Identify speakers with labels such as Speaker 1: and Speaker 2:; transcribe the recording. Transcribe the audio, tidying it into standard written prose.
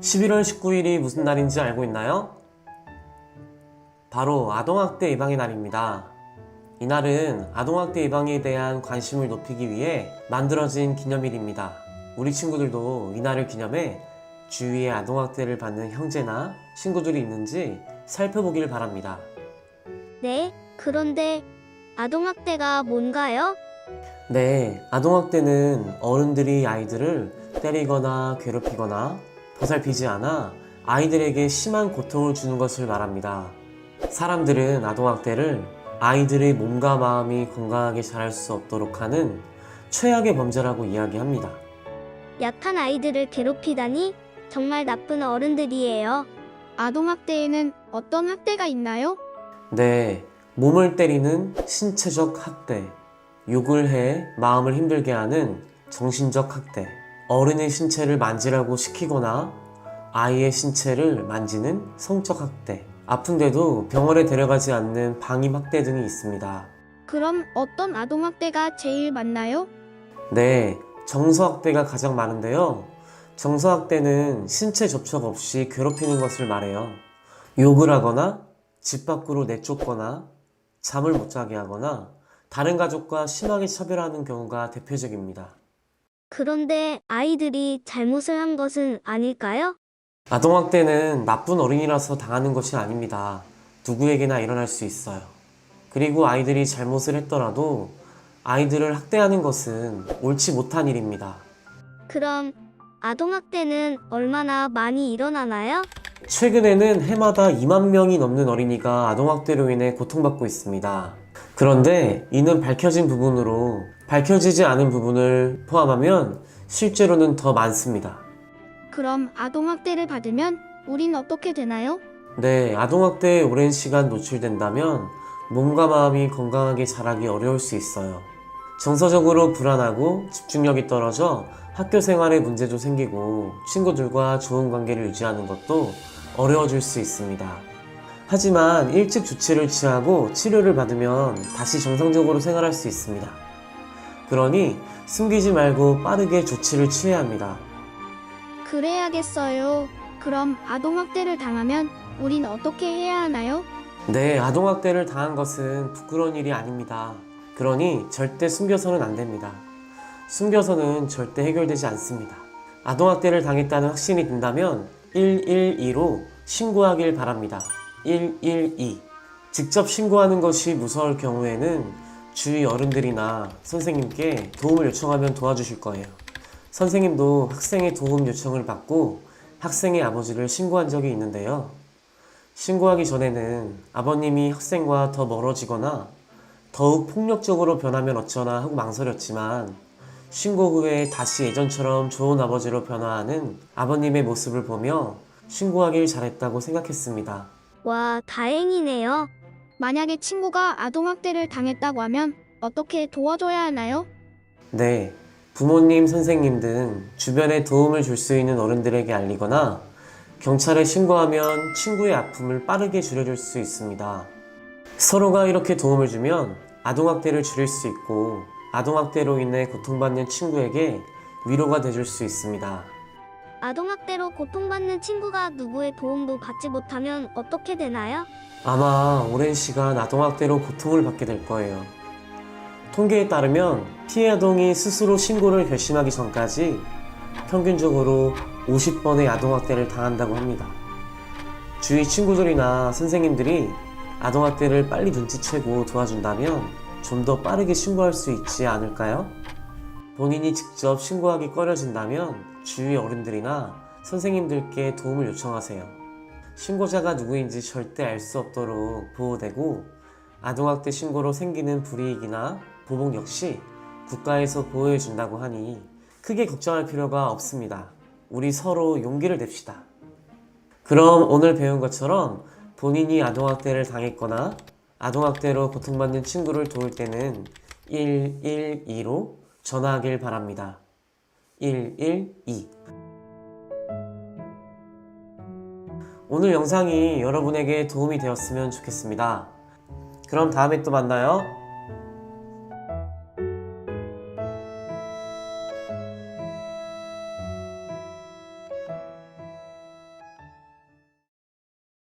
Speaker 1: 11월 19일이 무슨 날인지 알고 있나요? 바로 아동학대 예방의 날입니다. 이날은 아동학대 예방에 대한 관심을 높이기 위해 만들어진 기념일입니다. 우리 친구들도 이날을 기념해 주위에 아동학대를 받는 형제나 친구들이 있는지 살펴보길 바랍니다.
Speaker 2: 네, 그런데 아동학대가 뭔가요?
Speaker 1: 네, 아동학대는 어른들이 아이들을 때리거나 괴롭히거나 보살피지 않아 아이들에게 심한 고통을 주는 것을 말합니다. 사람들은 아동학대를 아이들의 몸과 마음이 건강하게 자랄 수 없도록 하는 최악의 범죄라고 이야기합니다.
Speaker 2: 약한 아이들을 괴롭히다니 정말 나쁜 어른들이에요.
Speaker 3: 아동학대에는 어떤 학대가 있나요?
Speaker 1: 네, 몸을 때리는 신체적 학대, 욕을 해 마음을 힘들게 하는 정신적 학대, 어른의 신체를 만지라고 시키거나 아이의 신체를 만지는 성적 학대, 아픈데도 병원에 데려가지 않는 방임 학대 등이 있습니다.
Speaker 3: 그럼 어떤 아동학대가 제일 많나요?
Speaker 1: 네, 정서학대가 가장 많은데요. 정서학대는 신체 접촉 없이 괴롭히는 것을 말해요. 욕을 하거나 집 밖으로 내쫓거나 잠을 못 자게 하거나 다른 가족과 심하게 차별하는 경우가 대표적입니다.
Speaker 2: 그런데 아이들이 잘못을 한 것은 아닐까요?
Speaker 1: 아동학대는 나쁜 어린이라서 당하는 것이 아닙니다. 누구에게나 일어날 수 있어요. 그리고 아이들이 잘못을 했더라도 아이들을 학대하는 것은 옳지 못한 일입니다.
Speaker 2: 그럼 아동학대는 얼마나 많이 일어나나요?
Speaker 1: 최근에는 해마다 2만 명이 넘는 어린이가 아동학대로 인해 고통받고 있습니다. 그런데 이는 밝혀진 부분으로 밝혀지지 않은 부분을 포함하면 실제로는 더 많습니다.
Speaker 3: 그럼 아동학대를 받으면 우린 어떻게 되나요?
Speaker 1: 네, 아동학대에 오랜 시간 노출된다면 몸과 마음이 건강하게 자라기 어려울 수 있어요. 정서적으로 불안하고 집중력이 떨어져 학교 생활에 문제도 생기고 친구들과 좋은 관계를 유지하는 것도 어려워질 수 있습니다. 하지만 일찍 조치를 취하고 치료를 받으면 다시 정상적으로 생활할 수 있습니다. 그러니 숨기지 말고 빠르게 조치를 취해야 합니다.
Speaker 3: 그래야겠어요. 그럼 아동학대를 당하면 우린 어떻게 해야 하나요?
Speaker 1: 네, 아동학대를 당한 것은 부끄러운 일이 아닙니다. 그러니 절대 숨겨서는 안 됩니다. 숨겨서는 절대 해결되지 않습니다. 아동학대를 당했다는 확신이 든다면 112로 신고하길 바랍니다. 112. 직접 신고하는 것이 무서울 경우에는 주위 어른들이나 선생님께 도움을 요청하면 도와주실 거예요. 선생님도 학생의 도움 요청을 받고 학생의 아버지를 신고한 적이 있는데요. 신고하기 전에는 아버님이 학생과 더 멀어지거나 더욱 폭력적으로 변하면 어쩌나 하고 망설였지만 신고 후에 다시 예전처럼 좋은 아버지로 변화하는 아버님의 모습을 보며 신고하길 잘했다고 생각했습니다.
Speaker 2: 와, 다행이네요.
Speaker 3: 만약에 친구가 아동학대를 당했다고 하면 어떻게 도와줘야 하나요?
Speaker 1: 네, 부모님, 선생님 등 주변에 도움을 줄 수 있는 어른들에게 알리거나 경찰에 신고하면 친구의 아픔을 빠르게 줄여줄 수 있습니다. 서로가 이렇게 도움을 주면 아동학대를 줄일 수 있고 아동학대로 인해 고통받는 친구에게 위로가 돼줄 수 있습니다.
Speaker 2: 아동학대로 고통받는 친구가 누구의 도움도 받지 못하면 어떻게 되나요?
Speaker 1: 아마 오랜 시간 아동학대로 고통을 받게 될 거예요. 통계에 따르면 피해 아동이 스스로 신고를 결심하기 전까지 평균적으로 50번의 아동학대를 당한다고 합니다. 주위 친구들이나 선생님들이 아동학대를 빨리 눈치채고 도와준다면 좀 더 빠르게 신고할 수 있지 않을까요? 본인이 직접 신고하기 꺼려진다면 주위 어른들이나 선생님들께 도움을 요청하세요. 신고자가 누구인지 절대 알 수 없도록 보호되고 아동학대 신고로 생기는 불이익이나 보복 역시 국가에서 보호해준다고 하니 크게 걱정할 필요가 없습니다. 우리 서로 용기를 냅시다. 그럼 오늘 배운 것처럼 본인이 아동학대를 당했거나 아동학대로 고통받는 친구를 도울 때는 112로 전화하길 바랍니다. 112. 오늘 영상이 여러분에게 도움이 되었으면 좋겠습니다. 그럼 다음에 또 만나요.